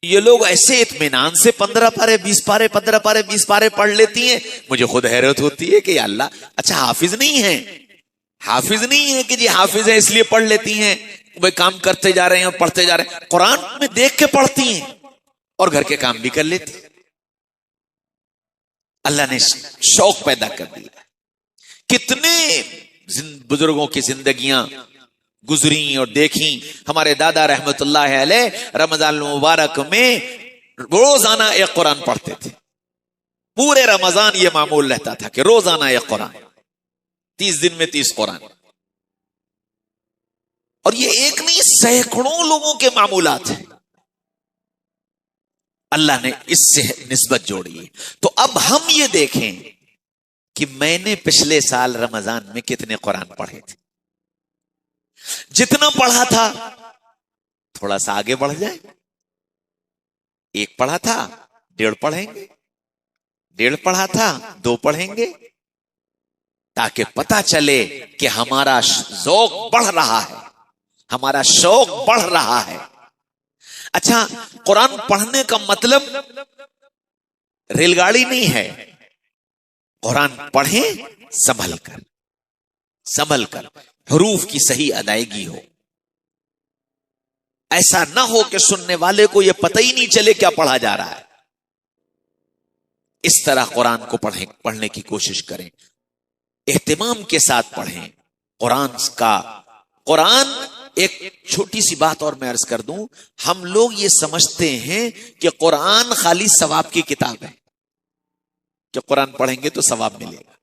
یہ لوگ ایسے اطمینان سے 15 پارے 20 پارے 15 پارے 20 پارے پڑھ لیتی ہیں. مجھے خود حیرت ہوتی ہے کہ یا اللہ، اچھا حافظ نہیں ہے، حافظ نہیں ہے کہ جی حافظ ہے اس لیے پڑھ لیتی ہیں، وہ کام کرتے جا رہے ہیں اور پڑھتے جا رہے ہیں. قرآن میں دیکھ کے پڑھتی ہیں اور گھر کے کام بھی کر لیتی ہیں. اللہ نے شوق پیدا کر دیا. کتنے بزرگوں کی زندگیاں گزری اور دیکھیں. ہمارے دادا رحمت اللہ علیہ رمضان المبارک میں روزانہ ایک قرآن پڑھتے تھے. پورے رمضان یہ معمول رہتا تھا کہ روزانہ ایک قرآن، 30 دن میں 30 قرآن. اور یہ ایک نہیں، سینکڑوں لوگوں کے معمولات ہیں. اللہ نے اس سے نسبت جوڑی ہے. تو اب ہم یہ دیکھیں کہ میں نے پچھلے سال رمضان میں کتنے قرآن پڑھے تھے. جتنا پڑھا تھا تھوڑا سا آگے بڑھ جائے. 1 پڑھا تھا 1.5 پڑھیں گے، 1.5 پڑھا تھا 2 پڑھیں گے، تاکہ پتہ چلے کہ ہمارا ذوق بڑھ رہا ہے، ہمارا شوق بڑھ رہا ہے. اچھا، قرآن پڑھنے کا مطلب ریل گاڑی نہیں ہے. قرآن پڑھیں سنبھل کر، سنبھل کر، حروف کی صحیح ادائیگی ہو. ایسا نہ ہو کہ سننے والے کو یہ پتہ ہی نہیں چلے کیا پڑھا جا رہا ہے. اس طرح قرآن کو پڑھنے کی کوشش کریں، اہتمام کے ساتھ پڑھیں قرآن. ایک چھوٹی سی بات اور میں عرض کر دوں، ہم لوگ یہ سمجھتے ہیں کہ قرآن خالی ثواب کی کتاب ہے، کہ قرآن پڑھیں گے تو ثواب ملے گا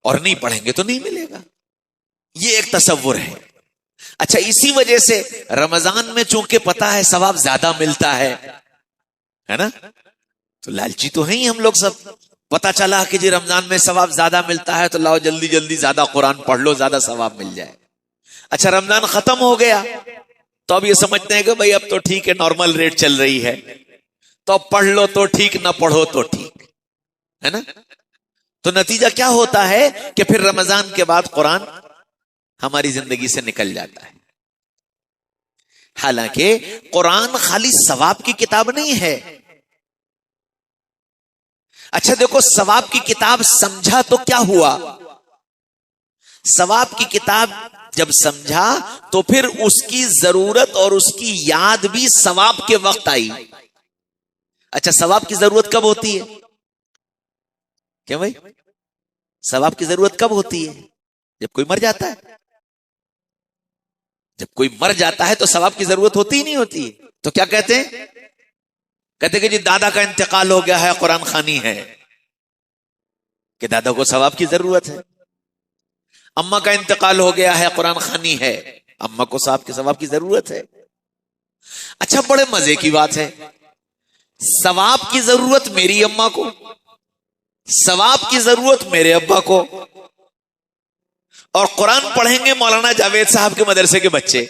اور نہیں پڑھیں گے تو نہیں ملے گا. یہ ایک تصور ہے. اچھا، اسی وجہ سے رمضان میں چونکہ پتا ہے ثواب زیادہ ملتا ہے نا، تو لالچی تو ہیں ہی ہم لوگ سب. پتا چلا کہ جی رمضان میں ثواب زیادہ ملتا ہے تو لاؤ جلدی جلدی زیادہ قرآن پڑھ لو، زیادہ ثواب مل جائے. اچھا، رمضان ختم ہو گیا تو اب یہ سمجھتے ہیں کہ بھئی اب تو ٹھیک ہے، نارمل ریٹ چل رہی ہے، تو اب پڑھ لو تو ٹھیک، نہ پڑھو تو ٹھیک ہے نا. تو نتیجہ کیا ہوتا ہے کہ پھر رمضان کے بعد قرآن ہماری زندگی سے نکل جاتا ہے. حالانکہ قرآن خالی ثواب کی کتاب نہیں ہے. اچھا دیکھو، ثواب کی کتاب سمجھا تو کیا ہوا؟ ثواب کی کتاب جب سمجھا تو پھر اس کی ضرورت اور اس کی یاد بھی ثواب کے وقت آئی. اچھا، ثواب کی ضرورت کب ہوتی ہے؟ کیا بھائی، ثواب کی ضرورت کب ہوتی ہے؟ جب کوئی مر جاتا ہے. جب کوئی مر جاتا ہے تو ثواب کی ضرورت ہوتی ہی نہیں ہوتی. تو کیا کہتے ہیں؟ کہتے ہیں کہ جی دادا کا انتقال ہو گیا ہے، قرآن خوانی ہے، کہ دادا کو ثواب کی ضرورت ہے. اماں کا انتقال ہو گیا ہے، قرآن خوانی ہے، اماں کو ثواب کی ضرورت ہے. اچھا، بڑے مزے کی بات ہے، ثواب کی ضرورت میری اماں کو، ثواب کی ضرورت میرے ابا کو، اور قرآن پڑھیں گے مولانا جاوید صاحب کے مدرسے کے بچے.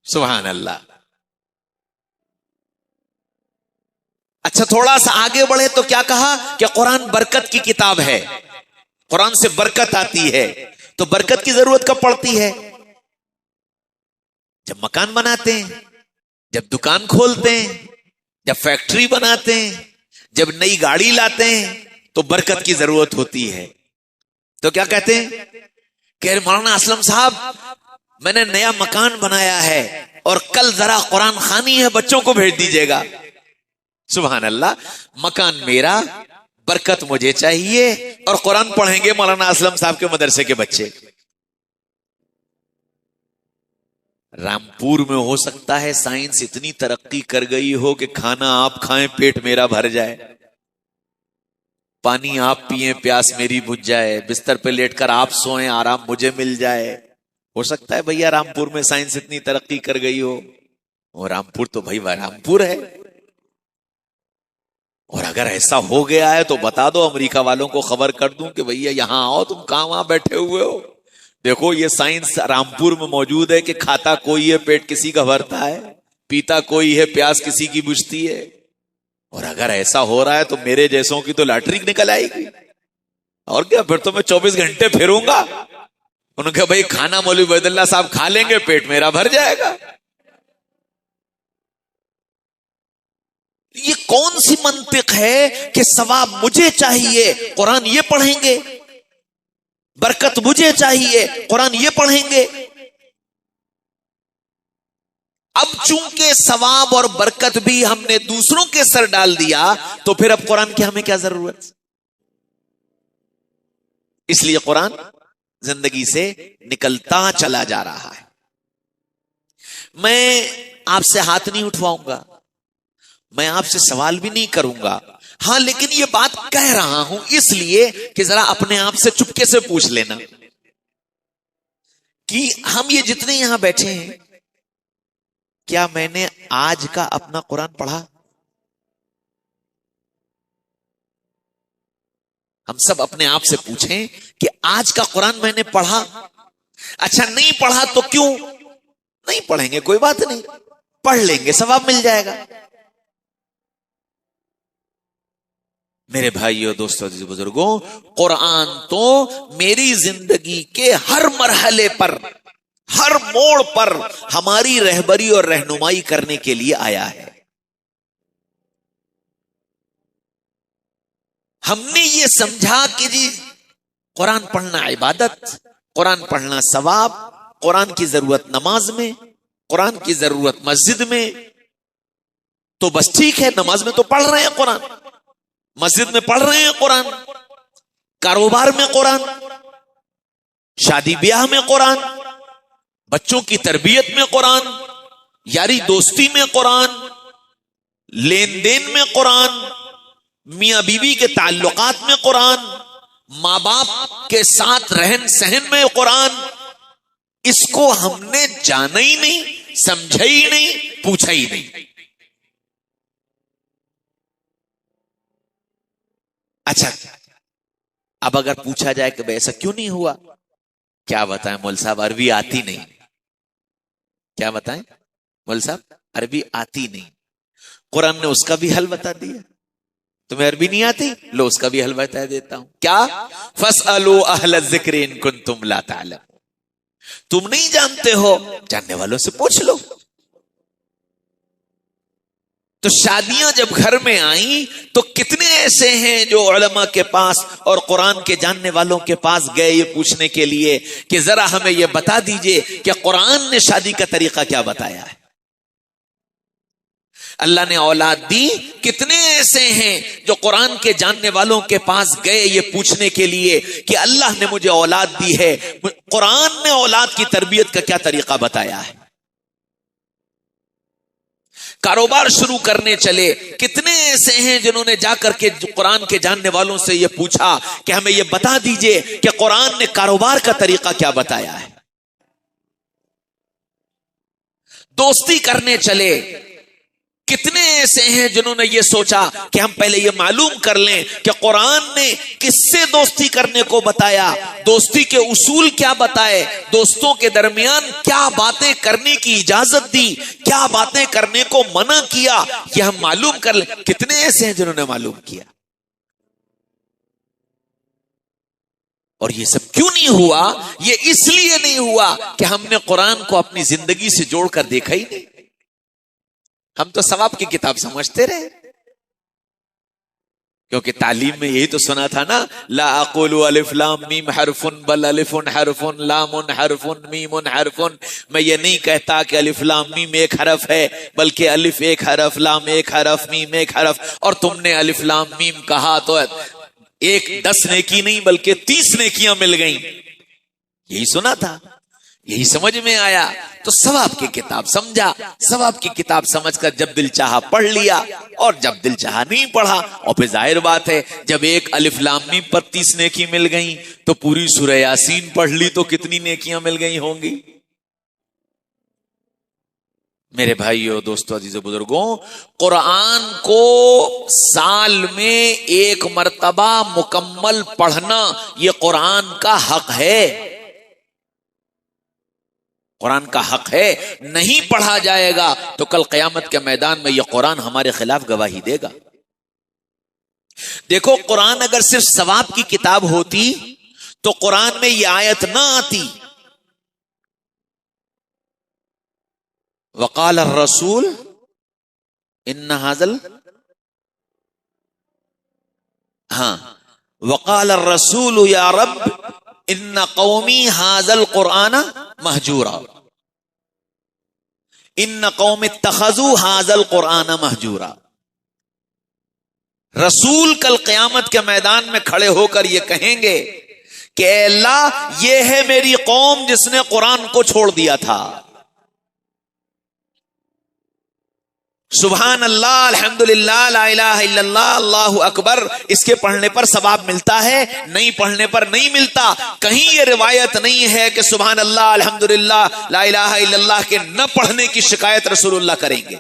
سبحان اللہ. اچھا، تھوڑا سا آگے بڑھے تو کیا کہا کہ قرآن برکت کی کتاب ہے، قرآن سے برکت آتی ہے. تو برکت کی ضرورت کب پڑتی ہے؟ جب مکان بناتے ہیں، جب دکان کھولتے ہیں، جب فیکٹری بناتے ہیں، جب نئی گاڑی لاتے ہیں تو برکت کی ضرورت ہوتی ہے. تو کیا کہتے ہیں کہ مولانا اسلم صاحب، میں نے نیا مکان بنایا ہے اور کل ذرا قرآن خوانی ہے، بچوں کو بھیج دیجیے گا. سبحان اللہ. مکان میرا، برکت مجھے چاہیے، اور قرآن پڑھیں گے مولانا اسلم صاحب کے مدرسے کے بچے. رامپور میں ہو سکتا ہے سائنس اتنی ترقی کر گئی ہو کہ کھانا آپ کھائیں پیٹ میرا بھر جائے، پانی آپ پیئیں پیاس میری بجھ جائے، بستر پہ لیٹ کر آپ سوئیں آرام مجھے مل جائے. ہو سکتا ہے بھیا رامپور میں سائنس اتنی ترقی کر گئی ہو، اور رامپور تو بھائی رامپور ہے. اور اگر ایسا ہو گیا ہے تو بتا دو، امریکہ والوں کو خبر کر دوں کہ بھیا یہاں آؤ، تم کہاں وہاں بیٹھے ہوئے ہو، دیکھو یہ سائنس رامپور میں موجود ہے کہ کھاتا کوئی ہے پیٹ کسی کا بھرتا ہے، پیتا کوئی ہے پیاس کسی کی بجھتی ہے. اور اگر ایسا ہو رہا ہے تو میرے جیسوں کی تو لاٹری نکل آئے گی. اور کیا، پھر تو میں 24 گھنٹے پھروں گا. انہوں نے کہا بھائی کھانا مولوی عبید اللہ صاحب کھا لیں گے پیٹ میرا بھر جائے گا. یہ کون سی منطق ہے کہ ثواب مجھے چاہیے قرآن یہ پڑھیں گے، برکت مجھے چاہیے قرآن یہ پڑھیں گے؟ اب چونکہ ثواب اور برکت بھی ہم نے دوسروں کے سر ڈال دیا تو پھر اب قرآن کی ہمیں کیا ضرورت؟ اس لیے قرآن زندگی سے نکلتا چلا جا رہا ہے۔ میں آپ سے ہاتھ نہیں اٹھواؤں گا، میں آپ سے سوال بھی نہیں کروں گا، ہاں لیکن یہ بات کہہ رہا ہوں اس لیے کہ ذرا اپنے آپ سے چپکے سے پوچھ لینا کہ ہم یہ جتنے یہاں بیٹھے ہیں، کیا میں نے آج کا اپنا قرآن پڑھا؟ ہم سب اپنے آپ سے پوچھیں کہ آج کا قرآن میں نے پڑھا؟ اچھا نہیں پڑھا تو کیوں؟ نہیں پڑھیں گے کوئی بات نہیں، پڑھ لیں گے ثواب مل جائے گا۔ میرے بھائیو دوستو عزیز بزرگوں، قرآن تو میری زندگی کے ہر مرحلے پر، ہر موڑ پر ہماری رہبری اور رہنمائی کرنے کے لیے آیا ہے۔ ہم نے یہ سمجھا کہ جی قرآن پڑھنا عبادت، قرآن پڑھنا ثواب، قرآن کی ضرورت نماز میں، قرآن کی ضرورت مسجد میں، تو بس ٹھیک ہے، نماز میں تو پڑھ رہے ہیں قرآن، مسجد میں پڑھ رہے ہیں قرآن، کاروبار میں قرآن، شادی بیاہ میں قرآن، بچوں کی تربیت میں قرآن، یاری دوستی میں قرآن، لین دین میں قرآن، میاں بیوی کے تعلقات میں قرآن، ماں باپ کے ساتھ رہن سہن میں قرآن۔ اس کو ہم نے جانا ہی نہیں، سمجھا ہی نہیں، پوچھا ہی نہیں۔ اچھا اب اگر پوچھا جائے کہ ایسا کیوں نہیں ہوا، کیا بتائیں مول صاحب، عربی آتی نہیں۔ کیا بتائیں مول صاحب، عربی آتی نہیں۔ قرآن نے اس کا بھی حل بتا دیا۔ تمہیں عربی نہیں آتی، لو اس کا بھی حل بتا دیتا ہوں۔ کیا؟ فَاسْأَلُوا أَهْلَ الذِّكْرِ إِن كُنتُمْ لَا تَعْلَمُونَ۔ تم نہیں جانتے ہو، جاننے والوں سے پوچھ لو۔ تو شادیاں جب گھر میں آئیں تو کتنے ایسے ہیں جو علماء کے پاس اور قرآن کے جاننے والوں کے پاس گئے یہ پوچھنے کے لیے کہ ذرا ہمیں یہ بتا دیجئے کہ قرآن نے شادی کا طریقہ کیا بتایا ہے۔ اللہ نے اولاد دی، کتنے ایسے ہیں جو قرآن کے جاننے والوں کے پاس گئے یہ پوچھنے کے لیے کہ اللہ نے مجھے اولاد دی ہے، قرآن نے اولاد کی تربیت کا کیا طریقہ بتایا ہے۔ کاروبار شروع کرنے چلے، کتنے ایسے ہیں جنہوں نے جا کر کے قرآن کے جاننے والوں سے یہ پوچھا کہ ہمیں یہ بتا دیجئے کہ قرآن نے کاروبار کا طریقہ کیا بتایا ہے۔ دوستی کرنے چلے، کتنے ایسے ہیں جنہوں نے یہ سوچا کہ ہم پہلے یہ معلوم کر لیں کہ قرآن نے کس سے دوستی کرنے کو بتایا، دوستی کے اصول کیا بتائے، دوستوں کے درمیان کیا باتیں کرنے کی اجازت دی، کیا باتیں کرنے کو منع کیا، یہ ہم معلوم کر لیں۔ کتنے ایسے ہیں جنہوں نے معلوم کیا۔ اور یہ سب کیوں نہیں ہوا؟ یہ اس لیے نہیں ہوا کہ ہم نے قرآن کو اپنی زندگی سے جوڑ کر دیکھا ہی نہیں۔ ہم تو ثواب کی کتاب سمجھتے رہے، کیونکہ تعلیم میں یہی تو سنا تھا نا، لا اقول الف لام میم حرف بل الف حرف لام حرف میم حرف۔ میں یہ نہیں کہتا کہ الف لام میم ایک حرف ہے، بلکہ الف ایک حرف، لام ایک حرف، میم ایک حرف۔ اور تم نے الف لام میم کہا تو ایک 10 نیکی نہیں بلکہ 30 نیکیاں مل گئیں۔ یہی سنا تھا، یہی سمجھ میں آیا، تو ثواب کی کتاب سمجھا، ثواب کی کتاب سمجھ کر جب دل چاہا پڑھ لیا، اور جب دل چاہا نہیں پڑھا۔ اور پھر ظاہر بات ہے جب ایک الف لام میم پر 30 نیکی مل گئیں تو پوری سورہ یاسین پڑھ لی تو کتنی نیکیاں مل گئی ہوں گی۔ میرے بھائیو دوستو عزیز و بزرگوں، قرآن کو سال میں ایک مرتبہ مکمل پڑھنا یہ قرآن کا حق ہے، قرآن کا حق ہے۔ نہیں پڑھا جائے گا تو کل قیامت کے میدان میں یہ قرآن ہمارے خلاف گواہی دے گا۔ دیکھو قرآن اگر صرف ثواب کی کتاب ہوتی تو قرآن میں یہ آیت نہ آتی، وقال الرسول ان هذا ہاں، وقال الرسول یا رب ان قومی ھذا القرآن مہجورا، ان قوم اتخذوا ھذا القرآن مہجورا۔ رسول کل قیامت کے میدان میں کھڑے ہو کر یہ کہیں گے کہ اے اللہ، یہ ہے میری قوم جس نے قرآن کو چھوڑ دیا تھا۔ سبحان اللہ، الحمدللہ، لا الہ الا اللہ، اللہ اکبر، اس کے پڑھنے پر ثواب ملتا ہے، نہیں پڑھنے پر نہیں ملتا۔ کہیں یہ روایت نہیں ہے کہ سبحان اللہ، الحمدللہ، لا الہ الا اللہ کے نہ پڑھنے کی شکایت رسول اللہ کریں گے۔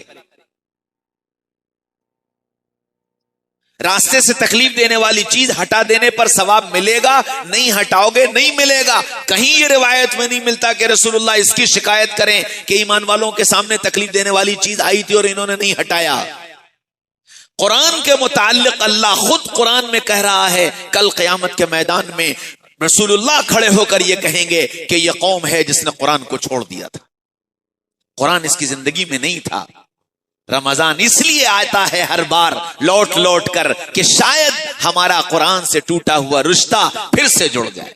راستے سے تکلیف دینے والی چیز ہٹا دینے پر ثواب ملے گا، نہیں ہٹاؤ گے نہیں ملے گا۔ کہیں یہ روایت میں نہیں ملتا کہ رسول اللہ اس کی شکایت کریں کہ ایمان والوں کے سامنے تکلیف دینے والی چیز آئی تھی اور انہوں نے نہیں ہٹایا۔ قرآن کے متعلق اللہ خود قرآن میں کہہ رہا ہے، کل قیامت کے میدان میں رسول اللہ کھڑے ہو کر یہ کہیں گے کہ یہ قوم ہے جس نے قرآن کو چھوڑ دیا تھا، قرآن اس کی زندگی میں نہیں تھا۔ رمضان اس لیے آتا ہے ہر بار لوٹ لوٹ کر کہ شاید ہمارا قرآن سے ٹوٹا ہوا رشتہ پھر سے جڑ جائے،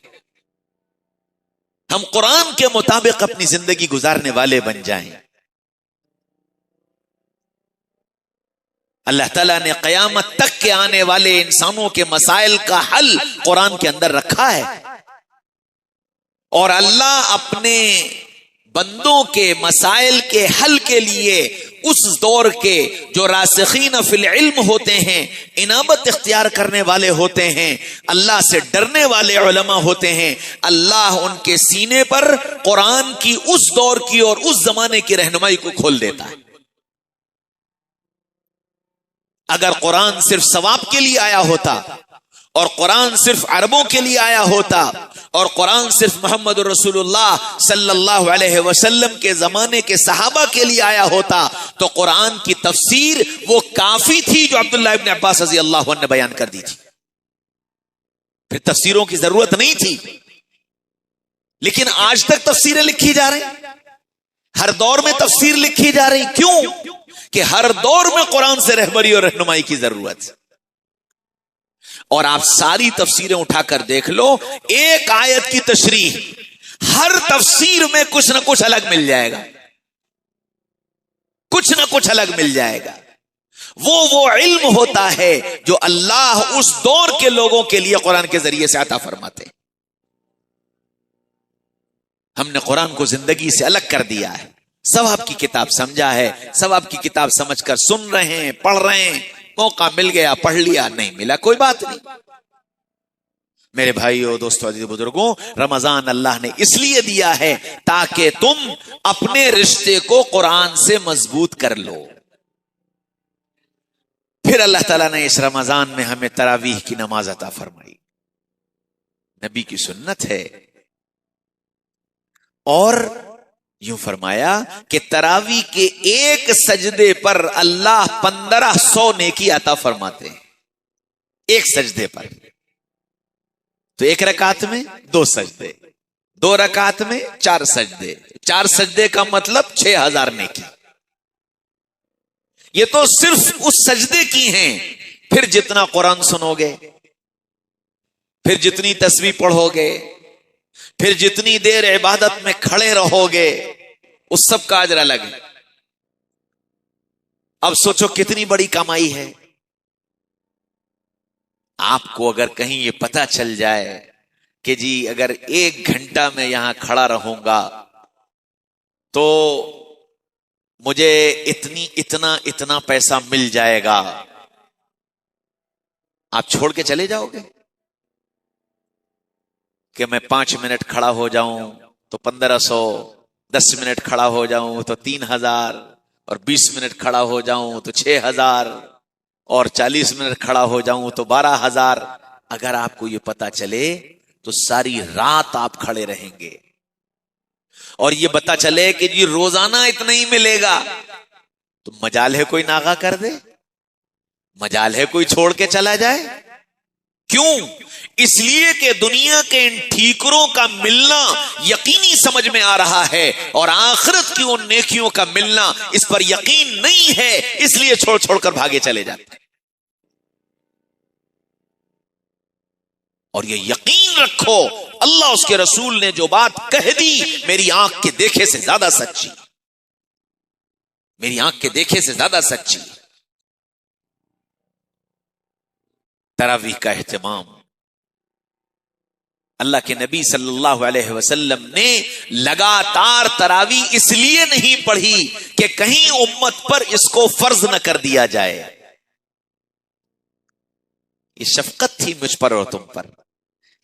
ہم قرآن کے مطابق اپنی زندگی گزارنے والے بن جائیں۔ اللہ تعالیٰ نے قیامت تک کے آنے والے انسانوں کے مسائل کا حل قرآن کے اندر رکھا ہے، اور اللہ اپنے بندوں کے مسائل کے حل کے لیے اس دور کے جو راسخین فی العلم ہوتے ہیں، انابت اختیار کرنے والے ہوتے ہیں، اللہ سے ڈرنے والے علماء ہوتے ہیں، اللہ ان کے سینے پر قرآن کی اس دور کی اور اس زمانے کی رہنمائی کو کھول دیتا ہے۔ اگر قرآن صرف ثواب کے لیے آیا ہوتا، اور قرآن صرف عربوں کے لیے آیا ہوتا، اور قرآن صرف محمد رسول اللہ صلی اللہ علیہ وسلم کے زمانے کے صحابہ کے لیے آیا ہوتا، تو قرآن کی تفسیر وہ کافی تھی جو عبداللہ ابن عباس رضی اللہ عنہ نے بیان کر دی تھی، پھر تفسیروں کی ضرورت نہیں تھی۔ لیکن آج تک تفسیریں لکھی جا رہی، ہر دور میں تفسیر لکھی جا رہی، کیوں؟ کہ ہر دور میں قرآن سے رہبری اور رہنمائی کی ضرورت۔ اور آپ ساری تفسیریں اٹھا کر دیکھ لو، ایک آیت کی تشریح ہر تفسیر میں کچھ نہ کچھ الگ مل جائے گا، کچھ نہ کچھ الگ مل جائے گا۔ وہ علم ہوتا ہے جو اللہ اس دور کے لوگوں کے لیے قرآن کے ذریعے سے عطا فرماتے ہیں۔ ہم نے قرآن کو زندگی سے الگ کر دیا ہے، ثواب کی کتاب سمجھا ہے، ثواب کی کتاب سمجھ کر سن رہے ہیں، پڑھ رہے ہیں، موقع مل گیا پڑھ لیا، نہیں ملا کوئی بات نہیں۔ میرے بھائیو، دوستو، عزیز بزرگوں، رمضان اللہ نے اس لیے دیا ہے تاکہ تم اپنے رشتے کو قرآن سے مضبوط کر لو۔ پھر اللہ تعالیٰ نے اس رمضان میں ہمیں تراویح کی نماز عطا فرمائی، نبی کی سنت ہے، اور یوں فرمایا کہ تراویح کے ایک سجدے پر اللہ 1500 نیکی عطا فرماتے ہیں، ایک سجدے پر۔ تو ایک رکعت میں 2 سجدے، 2 رکعت میں 4 سجدے، 4 سجدے کا مطلب 6000 نیکی۔ یہ تو صرف اس سجدے کی ہیں، پھر جتنا قرآن سنو گے، پھر جتنی تسبیح پڑھو گے، پھر جتنی دیر عبادت میں کھڑے رہو گے، اس سب کا اجر الگ ہے۔ اب سوچو کتنی بڑی کمائی ہے۔ آپ کو اگر کہیں یہ پتا چل جائے کہ جی اگر 1 گھنٹہ میں یہاں کھڑا رہوں گا تو مجھے اتنا پیسہ مل جائے گا، آپ چھوڑ کے چلے جاؤ گے؟ کہ میں 5 منٹ کھڑا ہو جاؤں تو 1500، 10 منٹ کھڑا ہو جاؤں تو 3000، اور 20 منٹ کھڑا ہو جاؤں تو 6000، اور 40 منٹ کھڑا ہو جاؤں تو 12000۔ اگر آپ کو یہ پتا چلے تو ساری رات آپ کھڑے رہیں گے، اور یہ پتا چلے کہ جی روزانہ اتنا ہی ملے گا، تو مجال ہے کوئی ناغہ کر دے، مجال ہے کوئی چھوڑ کے چلا جائے؟ کیوں؟ اس لیے کہ دنیا کے ان ٹھیکروں کا ملنا یقینی سمجھ میں آ رہا ہے، اور آخرت کی ان نیکیوں کا ملنا اس پر یقین نہیں ہے، اس لیے چھوڑ چھوڑ کر بھاگے چلے جاتے ہیں۔ اور یہ یقین رکھو اللہ اس کے رسول نے جو بات کہہ دی میری آنکھ کے دیکھے سے زیادہ سچی، میری آنکھ کے دیکھے سے زیادہ سچی۔ تراویح کا اہتمام، اللہ کے نبی صلی اللہ علیہ وسلم نے لگاتار تراویح اس لیے نہیں پڑھی کہ کہیں امت پر اس کو فرض نہ کر دیا جائے۔ یہ شفقت تھی مجھ پر اور تم پر،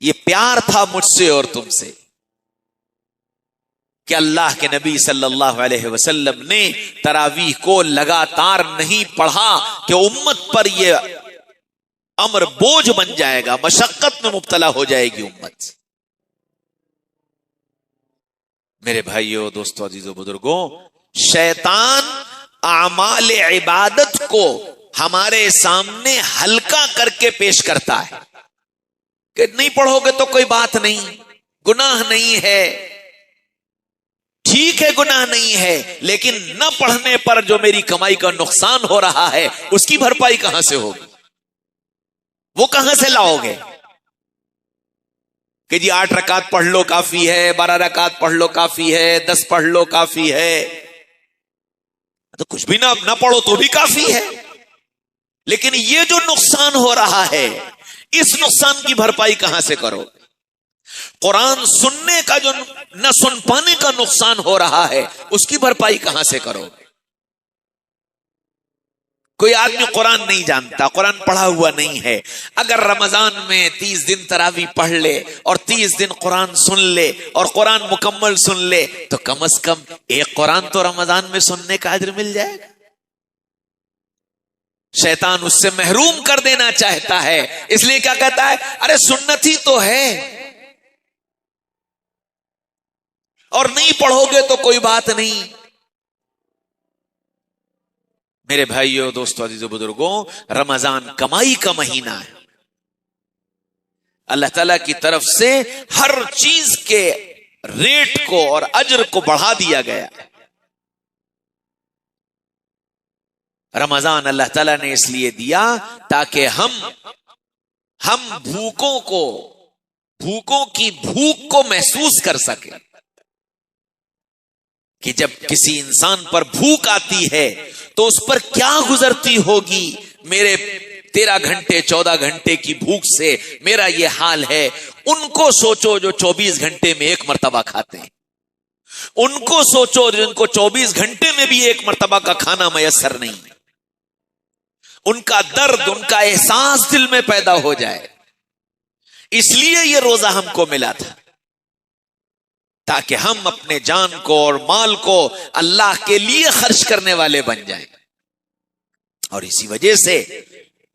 یہ پیار تھا مجھ سے اور تم سے کہ اللہ کے نبی صلی اللہ علیہ وسلم نے تراویح کو لگاتار نہیں پڑھا کہ امت پر یہ امر بوجھ بن جائے گا، مشقت میں مبتلا ہو جائے گی امت۔ میرے بھائیوں، دوستو، عزیزو، بزرگوں، شیطان اعمال عبادت کو ہمارے سامنے ہلکا کر کے پیش کرتا ہے کہ نہیں پڑھو گے تو کوئی بات نہیں، گناہ نہیں ہے، ٹھیک ہے گناہ نہیں ہے، لیکن نہ پڑھنے پر جو میری کمائی کا نقصان ہو رہا ہے اس کی بھرپائی کہاں سے ہوگی، وہ کہاں سے لاؤ گے؟ کہ جی 8 رکعت پڑھ لو کافی ہے، 12 رکعت پڑھ لو کافی ہے، 10 پڑھ لو کافی ہے، تو کچھ بھی نہ پڑھو تو بھی کافی ہے۔ لیکن یہ جو نقصان ہو رہا ہے اس نقصان کی بھرپائی کہاں سے کرو؟ قرآن سننے کا جو نہ سن پانے کا نقصان ہو رہا ہے اس کی بھرپائی کہاں سے کرو؟ کوئی آدمی قرآن نہیں جانتا، قرآن پڑھا ہوا نہیں ہے، اگر رمضان میں 30 دن تراویح پڑھ لے اور 30 دن قرآن سن لے اور قرآن مکمل سن لے تو کم از کم ایک قرآن تو رمضان میں سننے کا اجر مل جائے گا۔ شیطان اس سے محروم کر دینا چاہتا ہے، اس لیے کیا کہتا ہے؟ ارے سنت ہی تو ہے اور نہیں پڑھو گے تو کوئی بات نہیں۔ میرے بھائیوں، دوستو، عزیزو، بزرگوں، رمضان کمائی کا مہینہ ہے، اللہ تعالی کی طرف سے ہر چیز کے ریٹ کو اور اجر کو بڑھا دیا گیا۔ رمضان اللہ تعالیٰ نے اس لیے دیا تاکہ ہم بھوکوں کی بھوک کو محسوس کر سکیں کہ جب کسی انسان پر بھوک آتی ہے تو اس پر کیا گزرتی ہوگی۔ میرے 13 گھنٹے 14 گھنٹے کی بھوک سے میرا یہ حال ہے، ان کو سوچو جو 24 گھنٹے میں ایک مرتبہ کھاتے ہیں، ان کو سوچو جن کو 24 گھنٹے میں بھی ایک مرتبہ کا کھانا میسر نہیں، ان کا درد، ان کا احساس دل میں پیدا ہو جائے۔ اس لیے یہ روزہ ہم کو ملا تھا تاکہ ہم اپنے جان کو اور مال کو اللہ کے لیے خرچ کرنے والے بن جائیں۔ اور اسی وجہ سے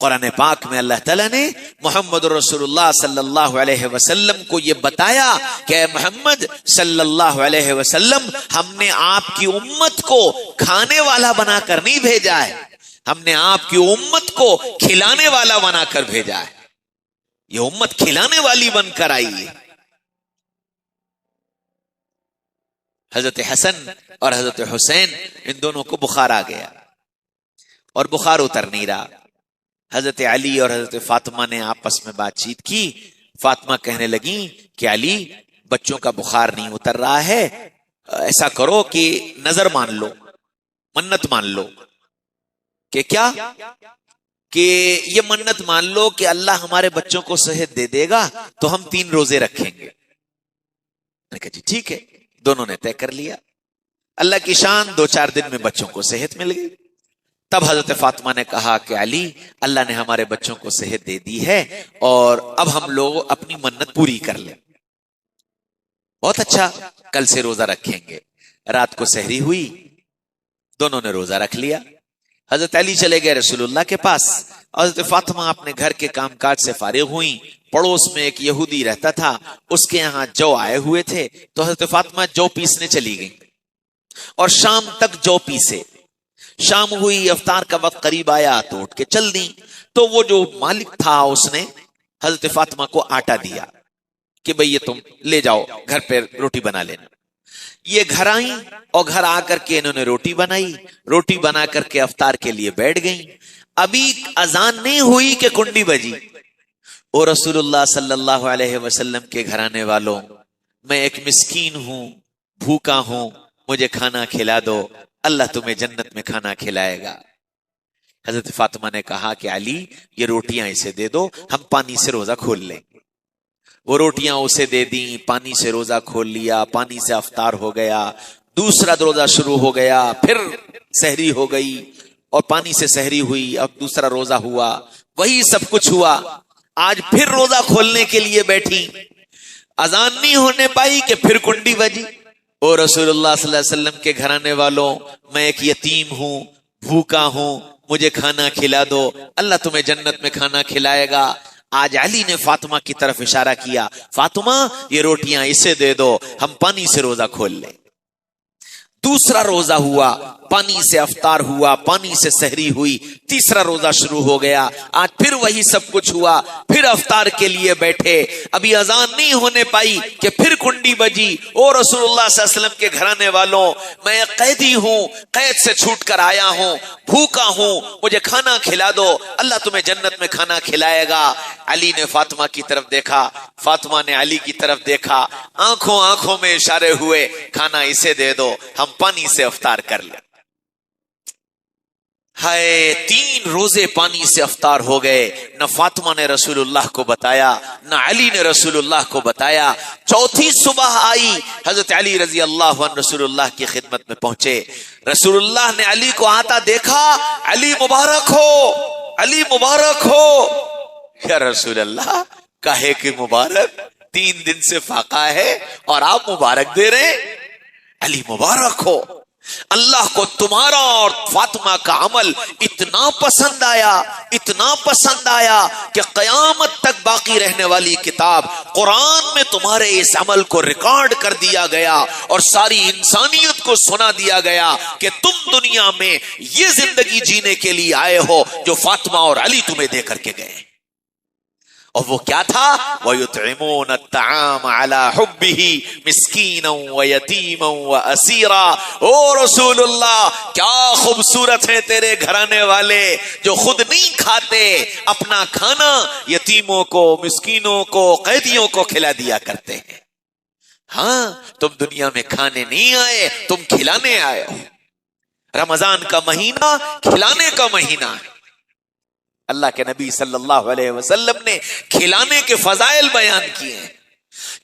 قرآن پاک میں اللہ تعالیٰ نے محمد رسول اللہ صلی اللہ علیہ وسلم کو یہ بتایا کہ اے محمد صلی اللہ علیہ وسلم، ہم نے آپ کی امت کو کھانے والا بنا کر نہیں بھیجا ہے، ہم نے آپ کی امت کو کھلانے والا بنا کر بھیجا ہے۔ یہ امت کھلانے والی بن کر آئی ہے۔ حضرت حسن اور حضرت حسین ان دونوں کو بخار آ گیا اور بخار اتر نہیں رہا۔ حضرت علی اور حضرت فاطمہ نے آپس میں بات چیت کی۔ فاطمہ کہنے لگی کہ علی، بچوں کا بخار نہیں اتر رہا ہے، ایسا کرو کہ نظر مان لو، منت مان لو۔ کہ کیا؟ کہ یہ منت مان لو کہ اللہ ہمارے بچوں کو صحت دے دے گا تو ہم 3 روزے رکھیں گے۔ میں نے کہا جی ٹھیک ہے، دونوں نے طے کر لیا۔ اللہ کی شان، 2-4 دن میں بچوں کو صحت مل گئی۔ تب حضرت فاطمہ نے کہا کہ علی، اللہ نے ہمارے بچوں کو صحت دے دی ہے اور اب ہم لوگ اپنی منت پوری کر لیں۔ بہت اچھا، کل سے روزہ رکھیں گے۔ رات کو سحری ہوئی، دونوں نے روزہ رکھ لیا۔ حضرت علی چلے گئے رسول اللہ کے پاس، حضرت فاطمہ اپنے گھر کے کام کاج سے فارغ ہوئیں۔ پڑوس میں ایک یہودی رہتا تھا، اس کے یہاں جو آئے ہوئے تھے تو حضرت فاطمہ جو پیسنے چلی گئیں اور شام تک جو پیسے۔ شام ہوئی، افطار کا وقت قریب آیا تو اٹھ کے چل دیں۔ تو وہ جو مالک تھا اس نے حضرت فاطمہ کو آٹا دیا کہ بھئی یہ تم لے جاؤ، گھر پہ روٹی بنا لینا۔ یہ گھر آئیں اور گھر آ کر کے انہوں نے روٹی بنائی، روٹی بنا کر کے افطار کے لیے بیٹھ گئیں۔ ابھی اذان نہیں ہوئی کہ کنڈی بجی، او رسول اللہ صلی اللہ علیہ وسلم کے گھرانے والوں، میں ایک مسکین ہوں، بھوکا ہوں، مجھے کھانا کھلا دو، اللہ تمہیں جنت میں کھانا کھلائے گا۔ حضرت فاطمہ نے کہا کہ علی یہ روٹیاں اسے دے دو، ہم پانی سے روزہ کھول لیں گے۔ وہ روٹیاں اسے دے دیں، پانی سے روزہ کھول لیا، پانی سے افطار ہو گیا، دوسرا روزہ شروع ہو گیا، پھر سحری ہو گئی اور پانی سے سحری ہوئی، اب دوسرا روزہ ہوا، وہی سب کچھ ہوا۔ آج پھر روزہ کھولنے کے لیے بیٹھی، اذان نہیں ہونے پائی کہ پھر کنڈی بجی۔ او رسول اللہ صلی اللہ علیہ وسلم کے گھرانے والوں، میں ایک یتیم ہوں، بھوکا ہوں، مجھے کھانا کھلا دو، اللہ تمہیں جنت میں کھانا کھلائے گا۔ آج علی نے فاطمہ کی طرف اشارہ کیا، فاطمہ یہ روٹیاں اسے دے دو، ہم پانی سے روزہ کھول لیں۔ دوسرا روزہ ہوا، پانی سے افطار ہوا، پانی سے سحری ہوئی، تیسرا روزہ شروع ہو گیا، آج پھر وہی سب کچھ ہوا، پھر افطار کے لیے بیٹھے، ابھی اذان نہیں ہونے پائی کہ پھر کنڈی بجی۔ او رسول اللہ صلی اللہ علیہ وسلم کے گھرانے والوں، میں ایک قیدی ہوں، قید سے چھوٹ کر آیا ہوں، بھوکا ہوں، مجھے کھانا کھلا دو، اللہ تمہیں جنت میں کھانا کھلائے گا۔ علی نے فاطمہ کی طرف دیکھا، فاطمہ نے علی کی طرف دیکھا، آنکھوں میں اشارے ہوئے، کھانا اسے دے دو، ہم پانی سے افطار کر لیں۔ ہائے، 3 روزے پانی سے افطار ہو گئے، نہ فاطمہ نے رسول اللہ کو بتایا، نہ علی نے رسول اللہ کو بتایا۔ چوتھی صبح آئی، حضرت علی رضی اللہ عنہ رسول اللہ کی خدمت میں پہنچے، رسول اللہ نے علی کو آتا دیکھا، علی مبارک ہو، علی مبارک ہو۔ یا رسول اللہ، کہے کہ مبارک، 3 دن سے فاقہ ہے اور آپ مبارک دے رہے ہیں؟ علی مبارک ہو، اللہ کو تمہارا اور فاطمہ کا عمل اتنا پسند آیا، اتنا پسند آیا کہ قیامت تک باقی رہنے والی کتاب قرآن میں تمہارے اس عمل کو ریکارڈ کر دیا گیا اور ساری انسانیت کو سنا دیا گیا کہ تم دنیا میں یہ زندگی جینے کے لیے آئے ہو جو فاطمہ اور علی تمہیں دے کر کے گئے۔ اور وہ کیا تھا؟ وَيُطْعِمُونَ الطَّعَامَ عَلَى حُبِّهِ مِسْكِينًا وَيَتِيمًا وَأَسِيرًا۔ او رسول اللہ، کیا خوبصورت ہیں تیرے گھرانے والے جو خود نہیں کھاتے، اپنا کھانا یتیموں کو، مسکینوں کو، قیدیوں کو کھلا دیا کرتے ہیں۔ ہاں، تم دنیا میں کھانے نہیں آئے، تم کھلانے آئے ہو۔ رمضان کا مہینہ کھلانے کا مہینہ ہے۔ اللہ کے نبی صلی اللہ علیہ وسلم نے کھلانے کے فضائل بیان کیے ہیں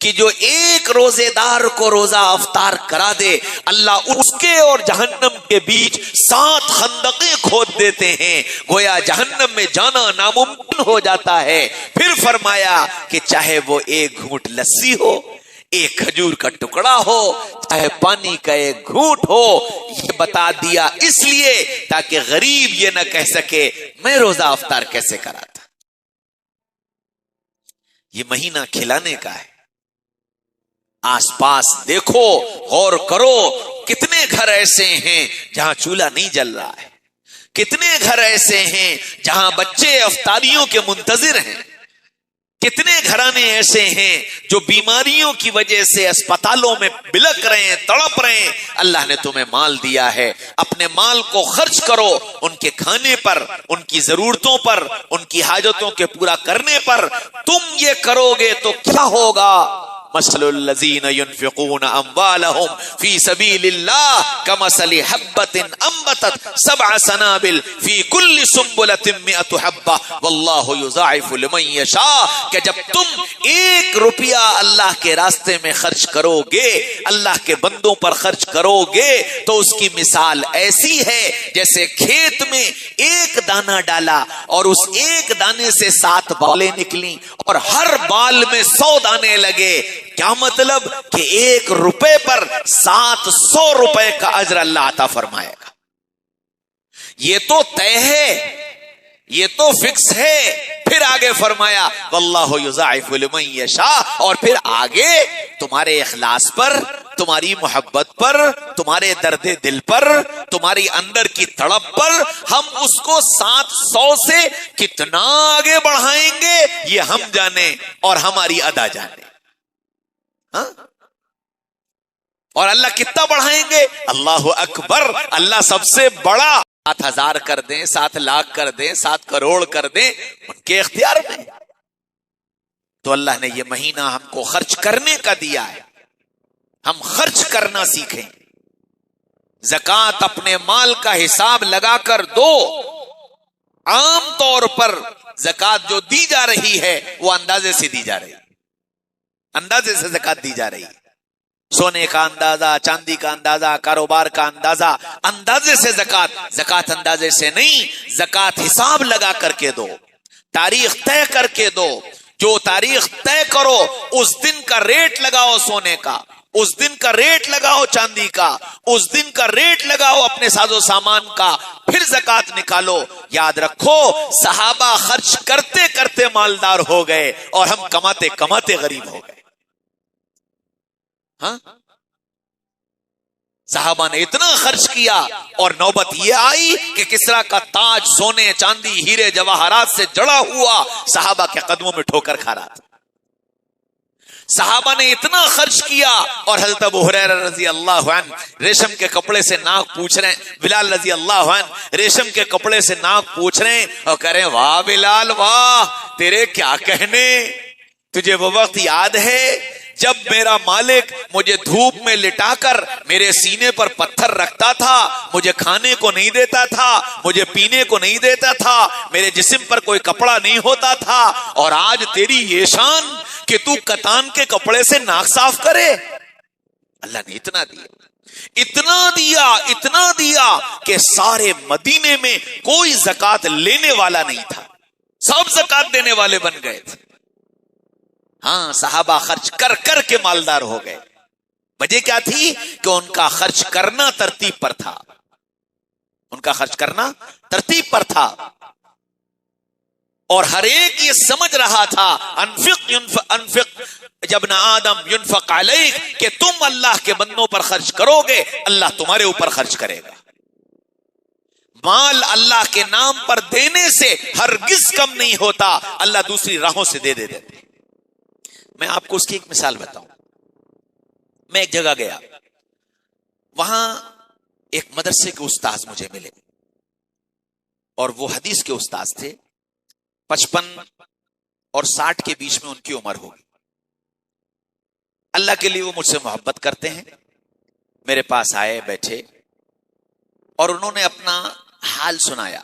کہ جو ایک روزے دار کو روزہ افطار کرا دے، اللہ اس کے اور جہنم کے بیچ 7 خندقیں کھود دیتے ہیں، گویا جہنم میں جانا ناممکن ہو جاتا ہے۔ پھر فرمایا کہ چاہے وہ ایک گھونٹ لسی ہو، ایک کھجور کا ٹکڑا ہو، چاہے پانی کا ایک گھونٹ ہو، یہ بتا دیا اس لیے تاکہ غریب یہ نہ کہہ سکے میں روزہ افطار کیسے کرا تھا۔ یہ مہینہ کھلانے کا ہے۔ آس پاس دیکھو، غور کرو، کتنے گھر ایسے ہیں جہاں چولہا نہیں جل رہا ہے، کتنے گھر ایسے ہیں جہاں بچے افطاریوں کے منتظر ہیں، کتنے گھرانے ایسے ہیں جو بیماریوں کی وجہ سے اسپتالوں میں بلک رہے ہیں، تڑپ رہے ہیں۔ اللہ نے تمہیں مال دیا ہے، اپنے مال کو خرچ کرو، ان کے کھانے پر، ان کی ضرورتوں پر، ان کی حاجتوں کے پورا کرنے پر۔ تم یہ کرو گے تو کیا ہوگا؟ مثل الذین ينفقون اموالهم فی سبیل اللہ کمثل حبۃ انبتت 7 سنابل فی کل سنبلۃ 100 حبہ واللہ یضاعف لمن یشاء۔ کہ جب تم 1 روپیہ اللہ کے راستے میں خرچ کرو گے، اللہ کے بندوں پر خرچ کرو گے، تو اس کی مثال ایسی ہے جیسے کھیت میں 1 دانہ ڈالا اور اس 1 دانے سے 7 بالیں نکلیں اور ہر بال میں 100 دانے لگے۔ کیا مطلب؟ کہ 1 روپے پر 700 روپے کا اجر اللہ عطا فرمائے گا۔ یہ تو طے ہے، یہ تو فکس ہے۔ پھر آگے فرمایا واللہ یضاعف لمن یشاء، اور پھر آگے تمہارے اخلاص پر، تمہاری محبت پر، تمہارے درد دل پر، تمہاری اندر کی تڑپ پر ہم اس کو 700 سے کتنا آگے بڑھائیں گے یہ ہم جانیں اور ہماری ادا جانیں۔ ہاں؟ اور اللہ کتنا بڑھائیں گے؟ اللہ اکبر، اللہ سب سے بڑا۔ 7,000 کر دیں، 7 لاکھ کر دیں، 7 کروڑ کر دیں، ان کے اختیار میں۔ تو اللہ نے یہ مہینہ ہم کو خرچ کرنے کا دیا ہے، ہم خرچ کرنا سیکھیں. زکوٰۃ اپنے مال کا حساب لگا کر دو. عام طور پر زکوٰۃ جو دی جا رہی ہے وہ اندازے سے دی جا رہی ہے، اندازے سے زکوٰۃ دی جا رہی ہے. سونے کا اندازہ، چاندی کا اندازہ، کاروبار کا اندازہ، اندازے سے زکوٰۃ اندازے سے نہیں. زکوٰۃ حساب لگا کر کے دو، تاریخ طے کر کے دو. جو تاریخ طے کرو اس دن کا ریٹ لگاؤ سونے کا، اس دن کا ریٹ لگاؤ چاندی کا، اس دن کا ریٹ لگاؤ اپنے ساز و سامان کا، پھر زکوٰۃ نکالو. یاد رکھو صحابہ خرچ کرتے کرتے مالدار ہو گئے اور ہم کماتے کماتے غریب ہو گئے. ہاں، صحابہ نے اتنا خرچ کیا اور نوبت یہ آئی کہ کسریٰ کا تاج سونے چاندی ہیرے جواہرات سے جڑا ہوا صحابہ کے قدموں میں ٹھوکر کھا رہا تھا. صحابہ نے اتنا خرچ کیا اور حضرت ابو ہریرہ رضی اللہ عنہ ریشم کے کپڑے سے ناک پوچھ رہے ہیں، بلال رضی اللہ عنہ ریشم کے کپڑے سے ناک پوچھ رہے ہیں اور کہہ رہے ہیں واہ بلال واہ، تیرے کیا کہنے. تجھے وہ وقت یاد ہے جب میرا مالک مجھے دھوپ میں لٹا کر میرے سینے پر پتھر رکھتا تھا، مجھے کھانے کو نہیں دیتا تھا، مجھے پینے کو نہیں دیتا تھا، میرے جسم پر کوئی کپڑا نہیں ہوتا تھا، اور آج تیری یہ شان کہ تو کتان کے کپڑے سے ناک صاف کرے. اللہ نے اتنا دیا، اتنا دیا، اتنا دیا کہ سارے مدینے میں کوئی زکوٰۃ لینے والا نہیں تھا، سب زکوٰۃ دینے والے بن گئے تھے. ہاں، صحابہ خرچ کر کر کے مالدار ہو گئے. وجہ کیا تھی کہ ان کا خرچ کرنا ترتیب پر تھا، ان کا خرچ کرنا ترتیب پر تھا، اور ہر ایک یہ سمجھ رہا تھا انفق جبن آدم ينفق علیک، کہ تم اللہ کے بندوں پر خرچ کرو گے اللہ تمہارے اوپر خرچ کرے گا. مال اللہ کے نام پر دینے سے ہرگز کم نہیں ہوتا، اللہ دوسری راہوں سے دے دیتے. میں آپ کو اس کی ایک مثال بتاؤں. میں ایک جگہ گیا، وہاں ایک مدرسے کے استاذ مجھے ملے اور وہ حدیث کے استاذ تھے. 55 اور 60 کے بیچ میں ان کی عمر ہوگی. اللہ کے لیے وہ مجھ سے محبت کرتے ہیں. میرے پاس آئے، بیٹھے اور انہوں نے اپنا حال سنایا.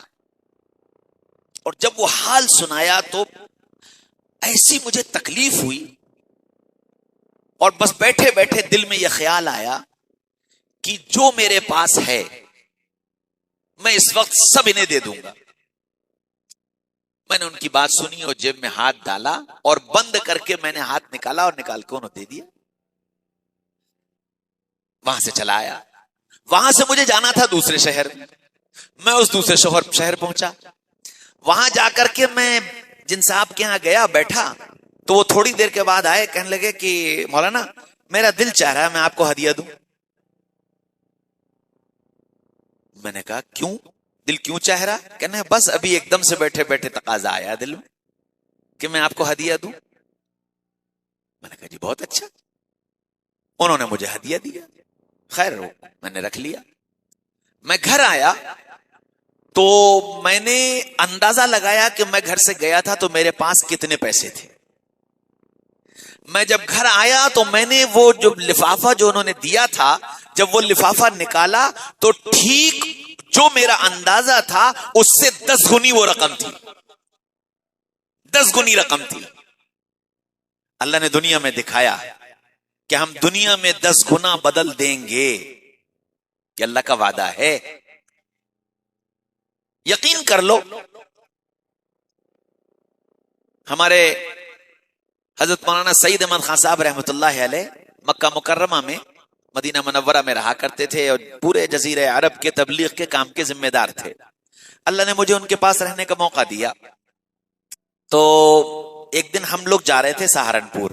اور جب وہ حال سنایا تو ایسی مجھے تکلیف ہوئی اور بس بیٹھے بیٹھے دل میں یہ خیال آیا کہ جو میرے پاس ہے میں اس وقت سب انہیں دے دوں گا. میں نے ان کی بات سنی اور جیب میں ہاتھ ڈالا اور بند کر کے میں نے ہاتھ نکالا اور نکال کے انہوں دے دیا. وہاں سے چلا آیا. وہاں سے مجھے جانا تھا دوسرے شہر میں اس دوسرے شہر پہنچا. وہاں جا کر کے میں جن صاحب کے ہاں گیا، بیٹھا تو وہ تھوڑی دیر کے بعد آئے، کہنے لگے کہ مولانا میرا دل چاہ رہا ہے میں آپ کو ہدیہ دوں. میں نے کہا کیوں، دل کیوں چاہ رہا؟ کہنے بس ابھی ایک دم سے بیٹھے بیٹھے تقاضا آیا دل میں کہ میں آپ کو ہدیہ دوں. میں نے کہا جی بہت اچھا. انہوں نے مجھے ہدیہ دیا، خیر میں نے رکھ لیا. میں گھر آیا تو میں نے اندازہ لگایا کہ میں گھر سے گیا تھا تو میرے پاس کتنے پیسے تھے. میں جب گھر آیا تو میں نے وہ جو لفافہ جو انہوں نے دیا تھا، جب وہ لفافہ نکالا تو ٹھیک جو میرا اندازہ تھا اس سے 10 گنی وہ رقم تھی، 10 گنی رقم تھی. اللہ نے دنیا میں دکھایا کہ ہم دنیا میں 10 گنا بدل دیں گے. یہ اللہ کا وعدہ ہے، یقین کر لو. ہمارے حضرت مولانا سعید احمد خان صاحب رحمۃ اللہ علیہ مکہ مکرمہ میں، مدینہ منورہ میں رہا کرتے تھے اور پورے جزیرہ عرب کے تبلیغ کے کام کے ذمہ دار تھے. اللہ نے مجھے ان کے پاس رہنے کا موقع دیا. تو ایک دن ہم لوگ جا رہے تھے سہارنپور.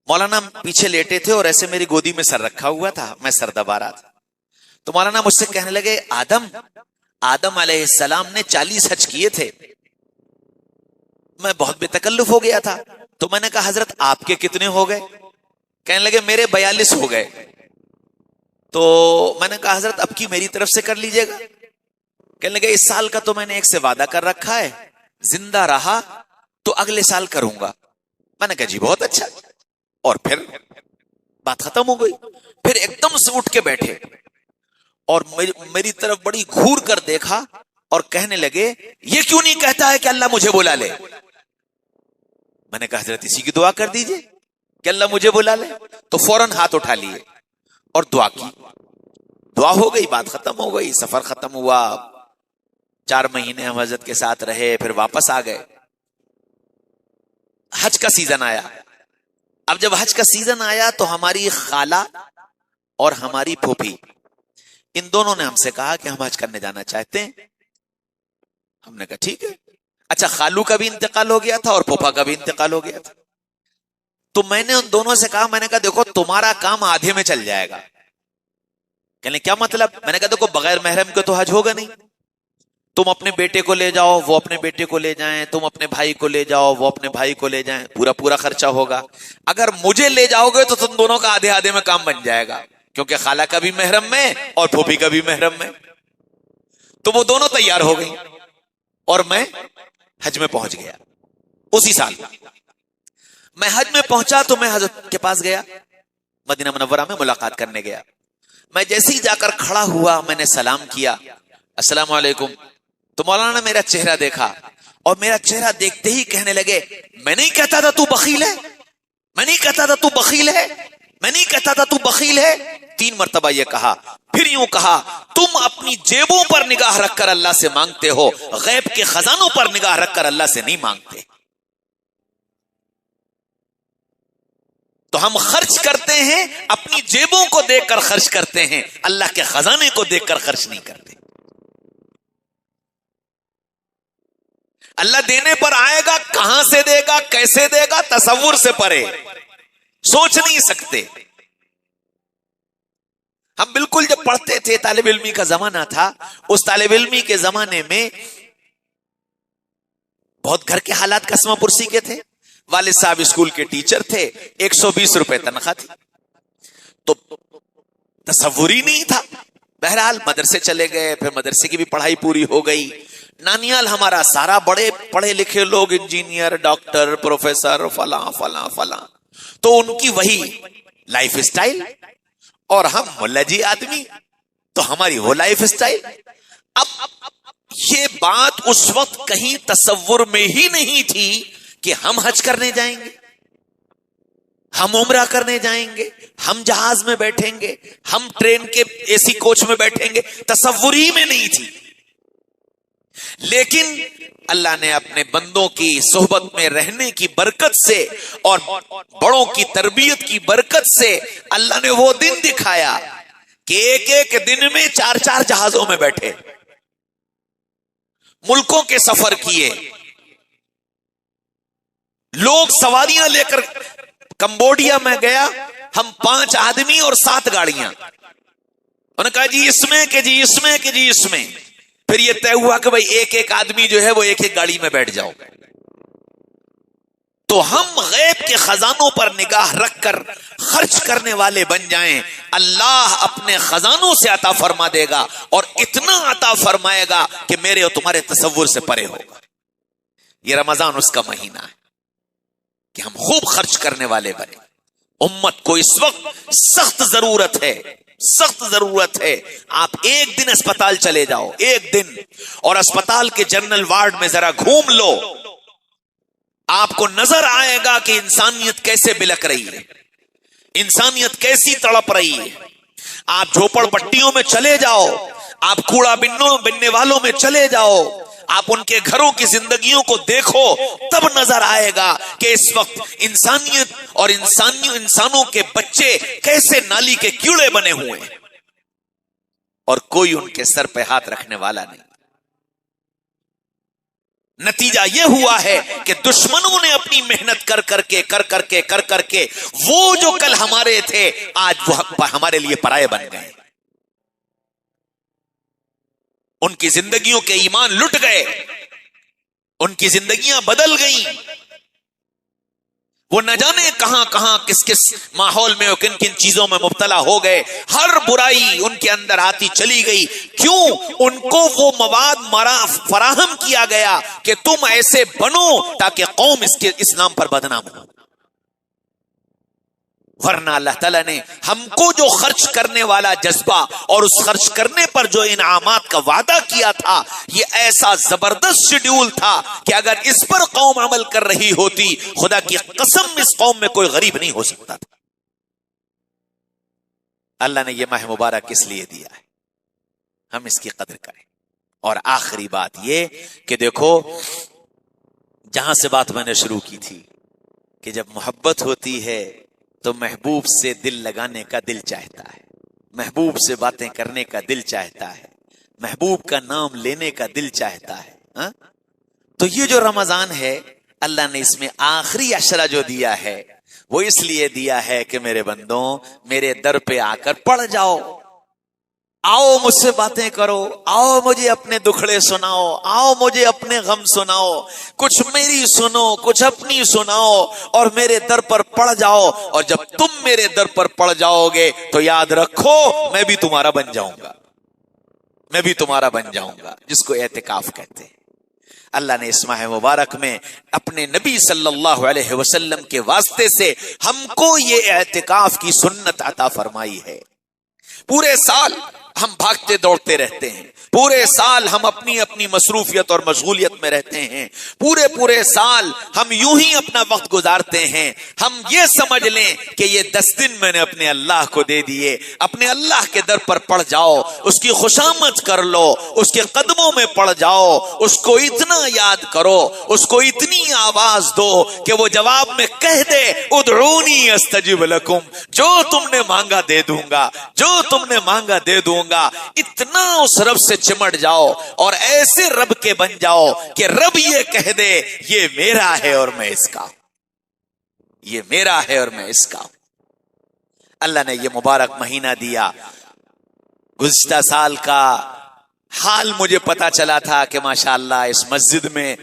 مولانا پیچھے لیٹے تھے اور ایسے میری گودی میں سر رکھا ہوا تھا، میں سر دبا رہا تھا. تو مولانا مجھ سے کہنے لگے آدم علیہ السلام نے 40 حج کیے تھے. میں بہت بے تکلف ہو گیا تھا تو میں نے کہا حضرت آپ کے کتنے ہو گئے؟ کہنے لگے میرے 42 ہو گئے. تو میں نے کہا حضرت اب کی میری طرف سے کر لیجئے گا. کہنے لگے اس سال کا تو میں نے ایک سے وعدہ کر رکھا ہے، زندہ رہا تو اگلے سال کروں گا. میں نے کہا جی بہت اچھا. اور پھر بات ختم ہو گئی. پھر ایک دم سے اٹھ کے بیٹھے اور میری طرف بڑی گھور کر دیکھا اور کہنے لگے یہ کیوں نہیں کہتا ہے کہ اللہ مجھے بلا لے. میں نے کہا حضرت اسی کی دعا کر دیجئے کہ اللہ مجھے بلا لے. تو فوراً ہاتھ اٹھا لیے اور دعا کی. دعا ہو گئی, بات ختم ہو گئی, سفر ختم ہوا. 4 مہینے ہم حضرت کے ساتھ رہے, پھر واپس آ گئے. حج کا سیزن آیا. اب جب حج کا سیزن آیا تو ہماری خالہ اور ہماری پھوپھی ان دونوں نے ہم سے کہا کہ ہم حج کرنے جانا چاہتے ہیں. ہم نے کہا ٹھیک ہے. اچھا, خالو کا بھی انتقال ہو گیا تھا اور پھوپھا کا بھی انتقال ہو گیا تھا. تو میں نے ان دونوں سے کہا, میں نے کہا دیکھو تمہارا کام آدھے میں چل جائے گا. کہنے کیا مطلب؟ میں نے کہا دیکھو بغیر محرم کے تو حج ہوگا نہیں. تم اپنے بیٹے کو لے جاؤ, وہ اپنے بیٹے کو لے جائیں, تم اپنے بھائی کو لے جاؤ, وہ اپنے بھائی کو لے جائیں, پورا خرچہ ہوگا. اگر مجھے لے جاؤ گے تو تم دونوں کا آدھے آدھے میں کام بن جائے گا, کیونکہ خالہ کا بھی محرم میں اور پھوپھی کا بھی محرم میں. تو وہ دونوں تیار ہو گئی اور میں حج میں پہنچ گیا. اسی سال میں حج میں پہنچا تو میں حضرت کے پاس گیا, مدینہ منورہ میں ملاقات کرنے گیا. میں جیسے ہی جا کر کھڑا ہوا میں نے سلام کیا, السلام علیکم. تو مولانا نے میرا چہرہ دیکھا اور میرا چہرہ دیکھتے ہی کہنے لگے میں نہیں کہتا تھا تو بخیل ہے, میں نہیں کہتا تھا تو بخیل ہے, میں نہیں کہتا تھا تو بخیل ہے. 3 مرتبہ یہ کہا. پھر یوں کہا تم اپنی جیبوں پر نگاہ رکھ کر اللہ سے مانگتے ہو, غیب کے خزانوں پر نگاہ رکھ کر اللہ سے نہیں مانگتے. تو ہم خرچ کرتے ہیں اپنی جیبوں کو دیکھ کر خرچ کرتے ہیں, اللہ کے خزانے کو دیکھ کر خرچ نہیں کرتے. اللہ دینے پر آئے گا, کہاں سے دے گا, کیسے دے گا, تصور سے پرے, سوچ نہیں سکتے. ہم بالکل جب پڑھتے تھے, طالب علمی کا زمانہ تھا, اس طالب علمی کے زمانے میں بہت گھر کے حالات قسمہ پرسی کے تھے. والد صاحب اسکول کے ٹیچر تھے, 120 روپے تنخواہ تھی, تو تصور ہی نہیں تھا. بہرحال مدرسے چلے گئے, پھر مدرسے کی بھی پڑھائی پوری ہو گئی. نانیال ہمارا سارا بڑے پڑھے لکھے لوگ, انجینئر, ڈاکٹر, پروفیسر, فلاں فلاں فلاں. تو ان کی وہی لائف اسٹائل, اور ہم ملا جی آدمی, تو ہماری وہ لائف اسٹائل. اب یہ بات اس وقت کہیں تصور میں ہی نہیں تھی کہ ہم حج کرنے جائیں گے, ہم عمرہ کرنے جائیں گے, ہم جہاز میں بیٹھیں گے, ہم ٹرین کے اے سی کوچ میں بیٹھیں گے, تصور ہی میں نہیں تھی. لیکن اللہ نے اپنے بندوں کی صحبت میں رہنے کی برکت سے اور بڑوں کی تربیت کی برکت سے اللہ نے وہ دن دکھایا کہ ایک ایک دن میں 4 جہازوں میں بیٹھے, ملکوں کے سفر کیے. لوگ سواریاں لے کر, کمبوڈیا میں گیا, ہم 5 آدمی اور 7 گاڑیاں. انہوں نے کہا جی اس میں, کہ جی اس میں, کہ جی اس میں. پھر یہ طے ہوا کہ بھائی ایک ایک آدمی جو ہے وہ ایک ایک گاڑی میں بیٹھ جاؤ. تو ہم غیب کے خزانوں پر نگاہ رکھ کر خرچ کرنے والے بن جائیں, اللہ اپنے خزانوں سے عطا فرما دے گا, اور اتنا عطا فرمائے گا کہ میرے اور تمہارے تصور سے پرے ہوگا. یہ رمضان اس کا مہینہ ہے کہ ہم خوب خرچ کرنے والے بنے. امت کو اس وقت سخت ضرورت ہے, سخت ضرورت ہے. آپ ایک دن اسپتال چلے جاؤ, ایک دن, اور اسپتال کے جنرل وارڈ میں ذرا گھوم لو, آپ کو نظر آئے گا کہ انسانیت کیسے بلک رہی ہے, انسانیت کیسی تڑپ رہی ہے. آپ جھوپڑ پٹیوں میں چلے جاؤ, آپ کوڑا بننے والوں میں چلے جاؤ, آپ ان کے گھروں کی زندگیوں کو دیکھو, تب نظر آئے گا کہ اس وقت انسانیت اور انسانوں کے بچے کیسے نالی کے کیڑے بنے ہوئے ہیں, اور کوئی ان کے سر پہ ہاتھ رکھنے والا نہیں. نتیجہ یہ ہوا ہے کہ دشمنوں نے اپنی محنت کر کر کے وہ جو کل ہمارے تھے آج وہ ہمارے لیے پرائے بن گئے. ان کی زندگیوں کے ایمان لٹ گئے, ان کی زندگیاں بدل گئیں. وہ نہ جانے کہاں کہاں کس کس ماحول میں اور کن کن چیزوں میں مبتلا ہو گئے. ہر برائی ان کے اندر آتی چلی گئی. کیوں؟ ان کو وہ مواد فراہم کیا گیا کہ تم ایسے بنو تاکہ قوم اس کے اسلام پر بدنام ہو. ورنہ اللہ تعالیٰ نے ہم کو جو خرچ کرنے والا جذبہ اور اس خرچ کرنے پر جو انعامات کا وعدہ کیا تھا، یہ ایسا زبردست شیڈیول تھا کہ اگر اس پر قوم عمل کر رہی ہوتی، خدا کی قسم اس قوم میں کوئی غریب نہیں ہو سکتا تھا۔ اللہ نے یہ ماہ مبارک اس لیے دیا ہے، ہم اس کی قدر کریں۔ اور آخری بات یہ کہ دیکھو، جہاں سے بات میں نے شروع کی تھی کہ جب محبت ہوتی ہے تو محبوب سے دل لگانے کا دل چاہتا ہے، محبوب سے باتیں کرنے کا دل چاہتا ہے، محبوب کا نام لینے کا دل چاہتا ہے۔ ہاں؟ تو یہ جو رمضان ہے، اللہ نے اس میں آخری عشرہ جو دیا ہے وہ اس لیے دیا ہے کہ میرے بندوں، میرے در پہ آ کر پڑ جاؤ، آؤ مجھ سے باتیں کرو، آؤ مجھے اپنے دکھڑے سناؤ، آؤ مجھے اپنے غم سناؤ، کچھ میری سنو، کچھ اپنی سناؤ، اور میرے در پر پڑ جاؤ۔ اور جب تم میرے در پر پڑ جاؤ گے تو یاد رکھو، میں بھی تمہارا بن جاؤں گا، میں بھی تمہارا بن جاؤں گا، جس کو اعتکاف کہتے ہیں۔ اللہ نے اس ماہ مبارک میں اپنے نبی صلی اللہ علیہ وسلم کے واسطے سے ہم کو یہ اعتکاف کی سنت عطا فرمائی ہے۔ پورے سال ہم بھاگتے دوڑتے رہتے ہیں، پورے سال ہم اپنی اپنی مصروفیت اور مشغولیت میں رہتے ہیں، پورے سال ہم یوں ہی اپنا وقت گزارتے ہیں۔ ہم یہ سمجھ لیں کہ یہ 10 دن میں نے اپنے اللہ کو دے دیے، اپنے اللہ کے در پر پڑ جاؤ، اس کی خوشامد کر لو، اس کے قدموں میں پڑ جاؤ، اس کو اتنا یاد کرو، اس کو اتنی آواز دو کہ وہ جواب میں کہہ دے ادعونی استجب لکم، جو تم نے مانگا دے دوں گا، جو تم نے مانگا دے دوں گا۔ اتنا اس رب سے چمٹ جاؤ اور ایسے رب کے بن جاؤ کہ رب یہ کہہ دے یہ میرا ہے اور میں اس کا ہوں، یہ میرا ہے اور میں اس کا ہوں۔ اللہ نے یہ مبارک مہینہ دیا۔ گزشتہ سال کا حال مجھے پتا چلا تھا کہ ماشاءاللہ اس مسجد میں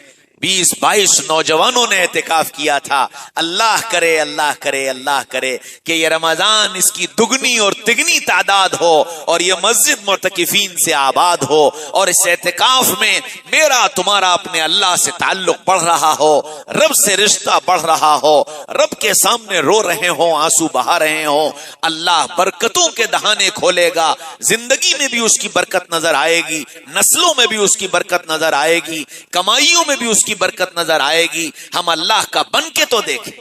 20-22 نوجوانوں نے اعتکاف کیا تھا۔ اللہ کرے اللہ کرے اللہ کرے کہ یہ رمضان اس کی دگنی اور تگنی تعداد ہو اور یہ مسجد معتکفین سے آباد ہو، اور اس اعتکاف میں میرا تمہارا اپنے اللہ سے تعلق بڑھ رہا ہو، رب سے رشتہ بڑھ رہا ہو، رب کے سامنے رو رہے ہوں، آنسو بہا رہے ہوں۔ اللہ برکتوں کے دہانے کھولے گا، زندگی میں بھی اس کی برکت نظر آئے گی، نسلوں میں بھی اس کی برکت نظر آئے گی، کمائیوں میں بھی اس کی برکت نظر آئے گی۔ ہم اللہ کا بن کے تو دیکھیں۔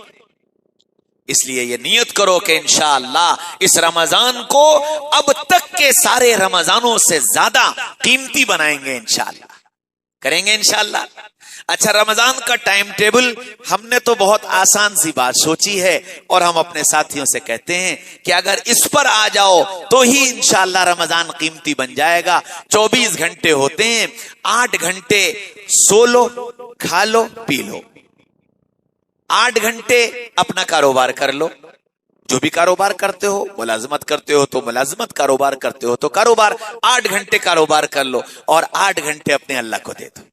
اس لیے یہ نیت کرو کہ انشاءاللہ اس رمضان کو اب تک کے سارے رمضانوں سے زیادہ قیمتی بنائیں گے، انشاءاللہ کریں گے انشاءاللہ۔ اچھا، رمضان کا ٹائم ٹیبل ہم نے تو بہت آسان سی بات سوچی ہے، اور ہم اپنے ساتھیوں سے کہتے ہیں کہ اگر اس پر آ جاؤ تو ہی انشاءاللہ رمضان قیمتی بن جائے گا۔ 24 گھنٹے ہوتے ہیں، 8 گھنٹے سو لو، کھا لو، پی لو، 8 گھنٹے اپنا کاروبار کر لو، جو بھی کاروبار کرتے ہو، ملازمت کرتے ہو تو ملازمت، کاروبار کرتے ہو تو کاروبار، 8 گھنٹے کاروبار کر لو اور 8 گھنٹے اپنے اللہ کو دے دو۔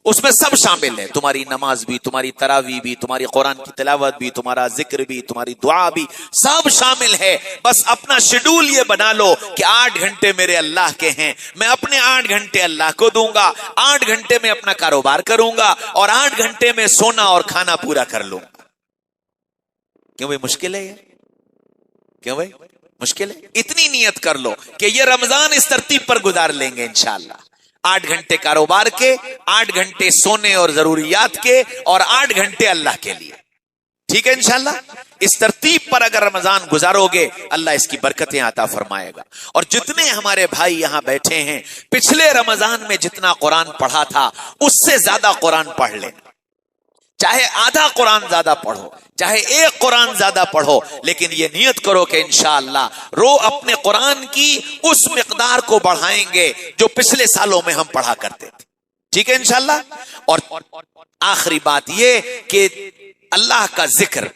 اس میں سب شامل ہے، تمہاری نماز بھی، تمہاری تراویح بھی، تمہاری قرآن کی تلاوت بھی، تمہارا ذکر بھی، تمہاری دعا بھی، سب شامل ہے۔ بس اپنا شیڈول یہ بنا لو کہ 8 گھنٹے میرے اللہ کے ہیں، میں اپنے 8 گھنٹے اللہ کو دوں گا، 8 گھنٹے میں اپنا کاروبار کروں گا، اور 8 گھنٹے میں سونا اور کھانا پورا کر لوں گا۔ کیوں بھائی مشکل ہے یہ؟ کیوں بھائی مشکل ہے؟ اتنی نیت کر لو کہ یہ رمضان اس ترتیب پر گزار لیں گے انشاءاللہ۔ 8 گھنٹے کاروبار کے، 8 گھنٹے سونے اور ضروریات کے، اور 8 گھنٹے اللہ کے لیے۔ ٹھیک ہے انشاءاللہ؟ اس ترتیب پر اگر رمضان گزارو گے، اللہ اس کی برکتیں عطا فرمائے گا۔ اور جتنے ہمارے بھائی یہاں بیٹھے ہیں، پچھلے رمضان میں جتنا قرآن پڑھا تھا اس سے زیادہ قرآن پڑھ لینا، چاہے آدھا قرآن زیادہ پڑھو، چاہے 1 قرآن زیادہ پڑھو، لیکن یہ نیت کرو کہ انشاءاللہ رو اپنے قرآن کی اس مقدار کو بڑھائیں گے جو پچھلے سالوں میں ہم پڑھا کرتے تھے۔ ٹھیک ہے انشاءاللہ؟ اور آخری بات یہ کہ اللہ کا ذکر،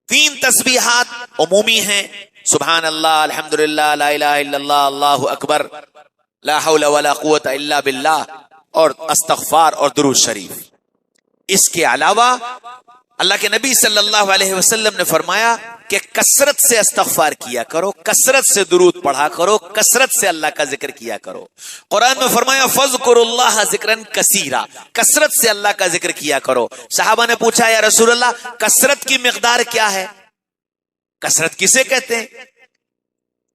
3 تسبیحات عمومی ہیں، سبحان اللہ، الحمدللہ، لا الہ الا اللہ، اللہ اکبر، لا حول ولا قوت الا باللہ، اور استغفار اور درود شریف۔ اس کے علاوہ اللہ کے نبی صلی اللہ علیہ وسلم نے فرمایا کہ کثرت سے استغفار کیا کرو، کثرت سے درود پڑھا کرو، کثرت سے اللہ کا ذکر کیا کرو۔ قرآن میں فرمایا فَاذْكُرُوا اللَّهَ ذِكْرًا كَثِيرًا، کثرت سے اللہ کا ذکر کیا کرو۔ صحابہ نے پوچھا یا رسول اللہ کثرت کی مقدار کیا ہے؟ کثرت کسے کہتے ہیں؟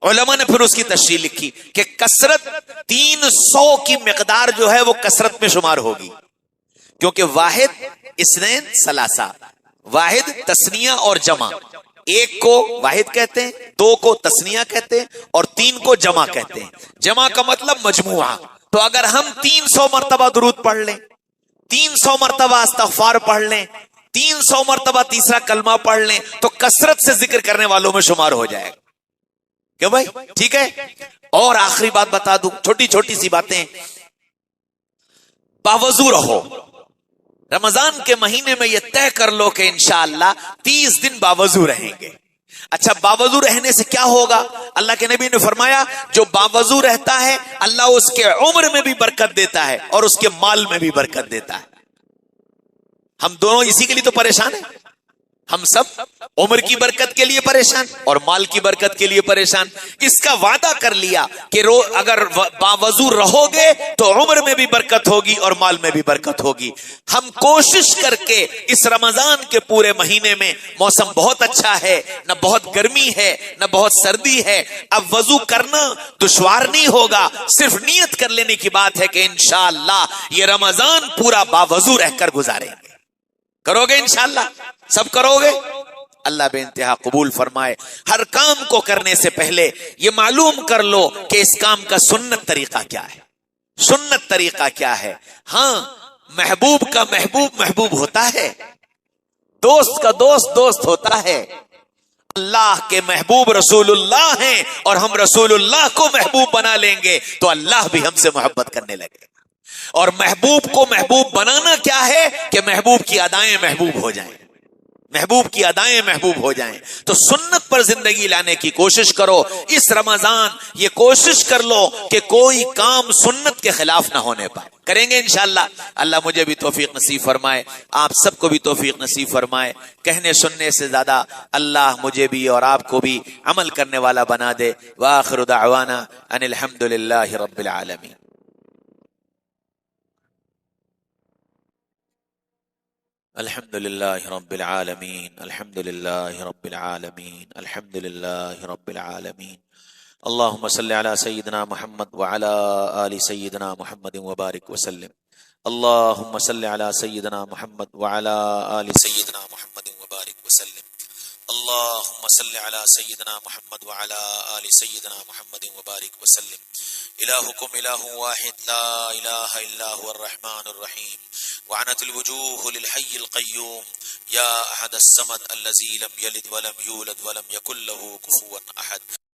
علماء نے پھر اس کی تشریح لکھی کہ کثرت 300 کی مقدار جو ہے وہ کثرت میں شمار ہوگی، کیونکہ واحد اثنین ثلاثہ، واحد تثنیہ اور جمع، ایک کو واحد کہتے ہیں، دو کو تثنیہ کہتے ہیں اور تین کو جمع کہتے ہیں۔ جمع کا مطلب مجموعہ۔ تو اگر ہم 300 مرتبہ درود پڑھ لیں، 300 مرتبہ استغفار پڑھ لیں، 300 مرتبہ تیسرا کلمہ پڑھ لیں تو کثرت سے ذکر کرنے والوں میں شمار ہو جائے گا۔ کیوں بھائی؟ ٹھیک ہے۔ اور آخری بات بتا دوں، چھوٹی چھوٹی سی باتیں، باوضو رہو۔ رمضان کے مہینے میں یہ طے کر لو کہ انشاءاللہ 30 دن باوضو رہیں گے۔ اچھا، باوضو رہنے سے کیا ہوگا؟ اللہ کے نبی نے فرمایا جو باوضو رہتا ہے اللہ اس کے عمر میں بھی برکت دیتا ہے اور اس کے مال میں بھی برکت دیتا ہے۔ ہم دونوں اسی کے لیے تو پریشان ہیں، ہم سب عمر کی برکت کے لیے پریشان اور مال کی برکت کے لیے پریشان۔ اس کا وعدہ کر لیا کہ اگر باوضو رہو گے تو عمر میں بھی برکت ہوگی اور مال میں بھی برکت ہوگی۔ ہم کوشش کر کے اس رمضان کے پورے مہینے میں، موسم بہت اچھا ہے، نہ بہت گرمی ہے نہ بہت سردی ہے، اب وضو کرنا دشوار نہیں ہوگا، صرف نیت کر لینے کی بات ہے کہ انشاءاللہ یہ رمضان پورا باوضو رہ کر گزاریں گے۔ کرو گے انشاءاللہ؟ سب کرو گے؟ اللہ بے انتہا قبول فرمائے۔ ہر کام کو کرنے سے پہلے یہ معلوم کر لو کہ اس کام کا سنت طریقہ کیا ہے، سنت طریقہ کیا ہے۔ ہاں، محبوب کا محبوب محبوب ہوتا ہے، دوست کا دوست دوست ہوتا ہے۔ اللہ کے محبوب رسول اللہ ہیں اور ہم رسول اللہ کو محبوب بنا لیں گے تو اللہ بھی ہم سے محبت کرنے لگے۔ اور محبوب کو محبوب بنانا کیا ہے کہ محبوب کی ادائیں محبوب ہو جائیں، محبوب کی ادائیں محبوب ہو جائیں۔ تو سنت پر زندگی لانے کی کوشش کرو اس رمضان، یہ کوشش کر لو کہ کوئی کام سنت کے خلاف نہ ہونے پائے۔ کریں گے انشاءاللہ؟ اللہ مجھے بھی توفیق نصیب فرمائے، آپ سب کو بھی توفیق نصیب فرمائے۔ کہنے سننے سے زیادہ اللہ مجھے بھی اور آپ کو بھی عمل کرنے والا بنا دے۔ وآخر دعوانا ان الحمدللہ رب العالمین۔ الحمد لله رب العالمين، الحمد لله رب العالمين، الحمد لله رب العالمين۔ اللهم صل على سيدنا محمد وعلى آل سيدنا محمد وبارك وسلم۔ اللهم صل على سيدنا محمد وعلى آل سيدنا محمد وبارك وسلم۔ اللهم صل على سيدنا محمد وعلى آل سيدنا محمد وبارك وسلم۔ إلهكم إله واحد لا إله إلا هو الرحمن الرحيم، وعنت الوجوه للحي القيوم يا أحد الصمد الذي لم يلد ولم يولد ولم يكن له كفوا أحد۔